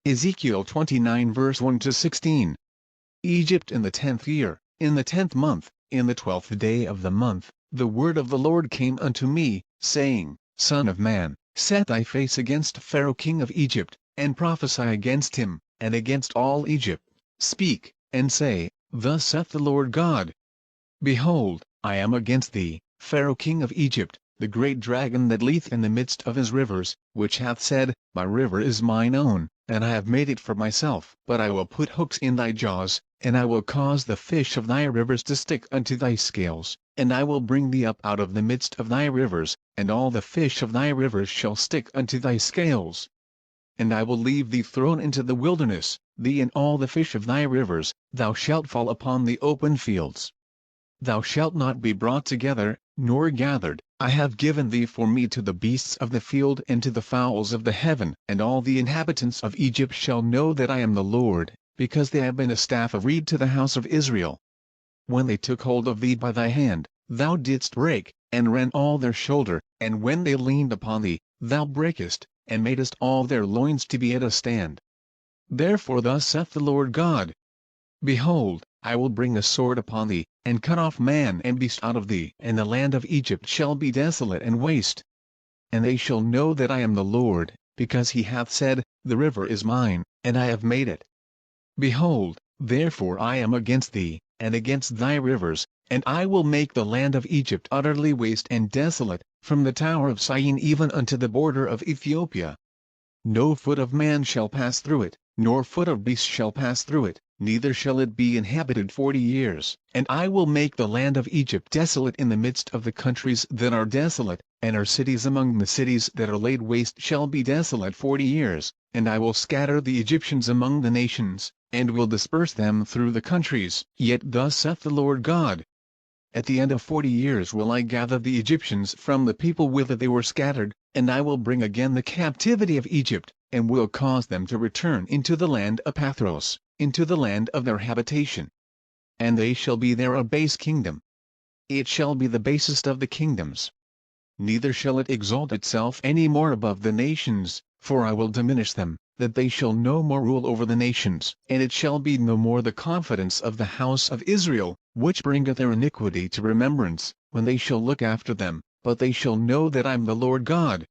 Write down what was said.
Ezekiel 29 verse 1-16. Egypt in the 10th year, in the 10th month, in the 12th day of the month, the word of the Lord came unto me, saying, Son of man, set thy face against Pharaoh king of Egypt, and prophesy against him, and against all Egypt. Speak, and say, Thus saith the Lord God. Behold, I am against thee, Pharaoh king of Egypt, the great dragon that leeth in the midst of his rivers, which hath said, My river is mine own, and I have made it for myself. But I will put hooks in thy jaws, and I will cause the fish of thy rivers to stick unto thy scales, and I will bring thee up out of the midst of thy rivers, and all the fish of thy rivers shall stick unto thy scales. And I will leave thee thrown into the wilderness, thee and all the fish of thy rivers, thou shalt fall upon the open fields. Thou shalt not be brought together, nor gathered. I have given thee for meat to the beasts of the field and to the fowls of the heaven. And all the inhabitants of Egypt shall know that I am the Lord, because they have been a staff of reed to the house of Israel. When they took hold of thee by thy hand, thou didst break, and rent all their shoulder, and when they leaned upon thee, thou brakest, and madest all their loins to be at a stand. Therefore thus saith the Lord God, Behold, I will bring a sword upon thee, and cut off man and beast out of thee, and the land of Egypt shall be desolate and waste. And they shall know that I am the Lord, because he hath said, The river is mine, and I have made it. Behold, therefore I am against thee, and against thy rivers, and I will make the land of Egypt utterly waste and desolate, from the tower of Syene even unto the border of Ethiopia. No foot of man shall pass through it, nor foot of beast shall pass through it, neither shall it be inhabited 40 years. And I will make the land of Egypt desolate in the midst of the countries that are desolate, and her cities among the cities that are laid waste shall be desolate 40 years, and I will scatter the Egyptians among the nations, and will disperse them through the countries. Yet thus saith the Lord God, At the end of 40 years will I gather the Egyptians from the people whither they were scattered, and I will bring again the captivity of Egypt, and will cause them to return into the land of Pathros, into the land of their habitation. And they shall be there a base kingdom. It shall be the basest of the kingdoms. Neither shall it exalt itself any more above the nations, for I will diminish them, that they shall no more rule over the nations. And it shall be no more the confidence of the house of Israel, which bringeth their iniquity to remembrance, when they shall look after them, but they shall know that I am the Lord God.